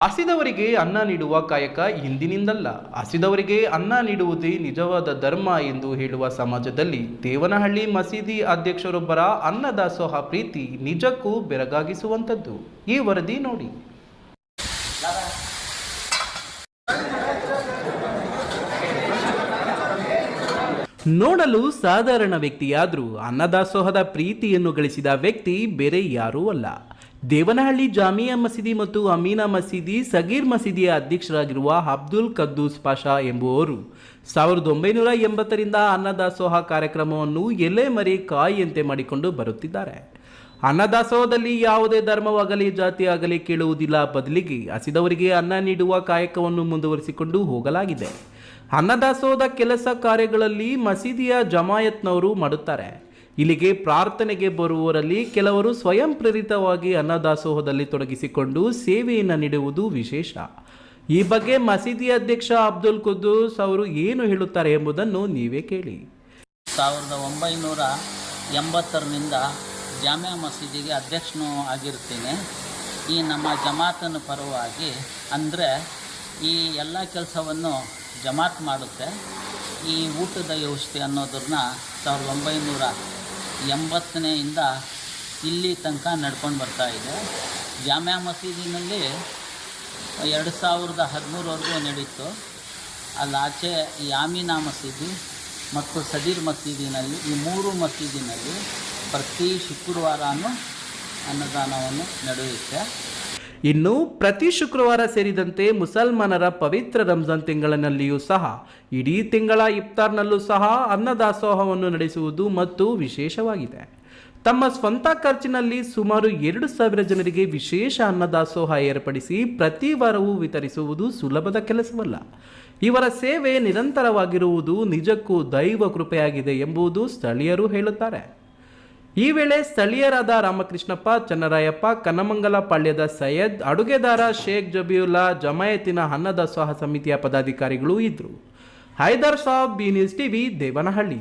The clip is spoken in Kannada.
ಹಸಿದವರಿಗೆ ಅನ್ನ ನೀಡುವ ಕಾಯಕ ಇಂದಿನಿಂದಲ್ಲ, ಹಸಿದವರಿಗೆ ಅನ್ನ ನೀಡುವುದೇ ನಿಜವಾದ ಧರ್ಮ ಎಂದು ಹೇಳುವ ಸಮಾಜದಲ್ಲಿ ದೇವನಹಳ್ಳಿ ಮಸೀದಿ ಅಧ್ಯಕ್ಷರೊಬ್ಬರ ಅನ್ನದಾಸೋಹ ಪ್ರೀತಿ ನಿಜಕ್ಕೂ ಬೆರಗಾಗಿಸುವಂಥದ್ದು. ಈ ವರದಿ ನೋಡಿ. ನೋಡಲು ಸಾಧಾರಣ ವ್ಯಕ್ತಿಯಾದರೂ ಅನ್ನದಾಸೋಹದ ಪ್ರೀತಿಯನ್ನು ಗಳಿಸಿದ ವ್ಯಕ್ತಿ ಬೇರೆ ಯಾರೂ ಅಲ್ಲ. ದೇವನಹಳ್ಳಿ ಜಾಮಿಯಾ ಮಸೀದಿ ಮತ್ತು ಅಮೀನಾ ಮಸೀದಿ ಸಗೀರ್ ಮಸೀದಿಯ ಅಧ್ಯಕ್ಷರಾಗಿರುವ ಅಬ್ದುಲ್ ಕದ್ದೂಸ್ ಪಾಷಾ ಎಂಬುವವರು 1980ರಿಂದ ಅನ್ನದಾಸೋಹ ಕಾರ್ಯಕ್ರಮವನ್ನು ಎಲೆ ಮರೆ ಕಾಯಿಯಂತೆ ಮಾಡಿಕೊಂಡು ಬರುತ್ತಿದ್ದಾರೆ. ಅನ್ನದಾಸೋಹದಲ್ಲಿ ಯಾವುದೇ ಧರ್ಮವಾಗಲಿ ಜಾತಿಯಾಗಲಿ ಕೇಳುವುದಿಲ್ಲ, ಬದಲಿಗೆ ಹಸಿದವರಿಗೆ ಅನ್ನ ನೀಡುವ ಕಾಯಕವನ್ನು ಮುಂದುವರಿಸಿಕೊಂಡು ಹೋಗಲಾಗಿದೆ. ಅನ್ನದಾಸೋಹದ ಕೆಲಸ ಕಾರ್ಯಗಳಲ್ಲಿ ಮಸೀದಿಯ ಜಮಾಯತ್ನವರು ಮಾಡುತ್ತಾರೆ. ಇಲ್ಲಿಗೆ ಪ್ರಾರ್ಥನೆಗೆ ಬರುವವರಲ್ಲಿ ಕೆಲವರು ಸ್ವಯಂ ಪ್ರೇರಿತವಾಗಿ ಅನ್ನದಾಸೋಹದಲ್ಲಿ ತೊಡಗಿಸಿಕೊಂಡು ಸೇವೆಯನ್ನು ನೀಡುವುದು ವಿಶೇಷ. ಈ ಬಗ್ಗೆ ಮಸೀದಿ ಅಧ್ಯಕ್ಷ ಅಬ್ದುಲ್ ಕುದ್ದೂಸ್ ಅವರು ಏನು ಹೇಳುತ್ತಾರೆ ಎಂಬುದನ್ನು ನೀವೇ ಕೇಳಿ. 1980ರಿಂದ ಜಾಮಿಯಾ ಮಸೀದಿಗೆ ಅಧ್ಯಕ್ಷನೂ ಆಗಿರ್ತೀನಿ. ಈ ನಮ್ಮ ಜಮಾತನ ಪರವಾಗಿ ಅಂದರೆ ಈ ಎಲ್ಲ ಕೆಲಸವನ್ನು ಜಮಾತ್ ಮಾಡುತ್ತೆ. ಈ ಊಟದ ವ್ಯವಸ್ಥೆ ಅನ್ನೋದನ್ನ 1980ರಿಂದ ಇಲ್ಲಿ ತನಕ ನಡ್ಕೊಂಡು ಬರ್ತಾಯಿದೆ. ಜಾಮಿಯಾ ಮಸೀದಿನಲ್ಲಿ 2013ವರೆಗೂ ನಡೀತು. ಅಲ್ಲಾಚೆ ಈ ಆಮೀನಾ ಮಸೀದಿ ಮತ್ತು ಸದೀರ್ ಮಸೀದಿನಲ್ಲಿ, ಈ ಮೂರು ಮಸೀದಿನಲ್ಲಿ ಪ್ರತಿ ಶುಕ್ರವಾರನೂ ಅನ್ನದಾನವನ್ನು ನಡೆಯುತ್ತೆ. ಇನ್ನು ಪ್ರತಿ ಶುಕ್ರವಾರ ಸೇರಿದಂತೆ ಮುಸಲ್ಮಾನರ ಪವಿತ್ರ ರಂಜಾನ್ ತಿಂಗಳಿನಲ್ಲಿಯೂ ಸಹ ಇಡೀ ತಿಂಗಳ ಇಫ್ತಾರ್ನಲ್ಲೂ ಸಹ ಅನ್ನದಾಸೋಹವನ್ನು ನಡೆಸುವುದು ಮತ್ತು ವಿಶೇಷವಾಗಿದೆ. ತಮ್ಮ ಸ್ವಂತ ಖರ್ಚಿನಲ್ಲಿ ಸುಮಾರು 2,000 ಜನರಿಗೆ ವಿಶೇಷ ಅನ್ನದಾಸೋಹ ಏರ್ಪಡಿಸಿ ಪ್ರತಿ ವಾರವೂ ವಿತರಿಸುವುದು ಸುಲಭದ ಕೆಲಸವಲ್ಲ. ಇವರ ಸೇವೆ ನಿರಂತರವಾಗಿರುವುದು ನಿಜಕ್ಕೂ ದೈವ ಕೃಪೆಯಾಗಿದೆ ಎಂಬುದು ಸ್ಥಳೀಯರು ಹೇಳುತ್ತಾರೆ. ಈ ವೇಳೆ ಸ್ಥಳೀಯರಾದ ರಾಮಕೃಷ್ಣಪ್ಪ, ಚನ್ನರಾಯಪ್ಪ, ಕನ್ನಮಂಗಲ ಪಾಳ್ಯದ ಸೈಯದ್, ಅಡುಗೆದಾರ ಶೇಖ್ ಜಬೀವುಲ್ಲಾ, ಜಮಾಯತಿನ ಅನ್ನದಾಸೋಹ ಸಮಿತಿಯ ಪದಾಧಿಕಾರಿಗಳು ಇದ್ದರು. Haider Sab, B News TV, Devanahalli.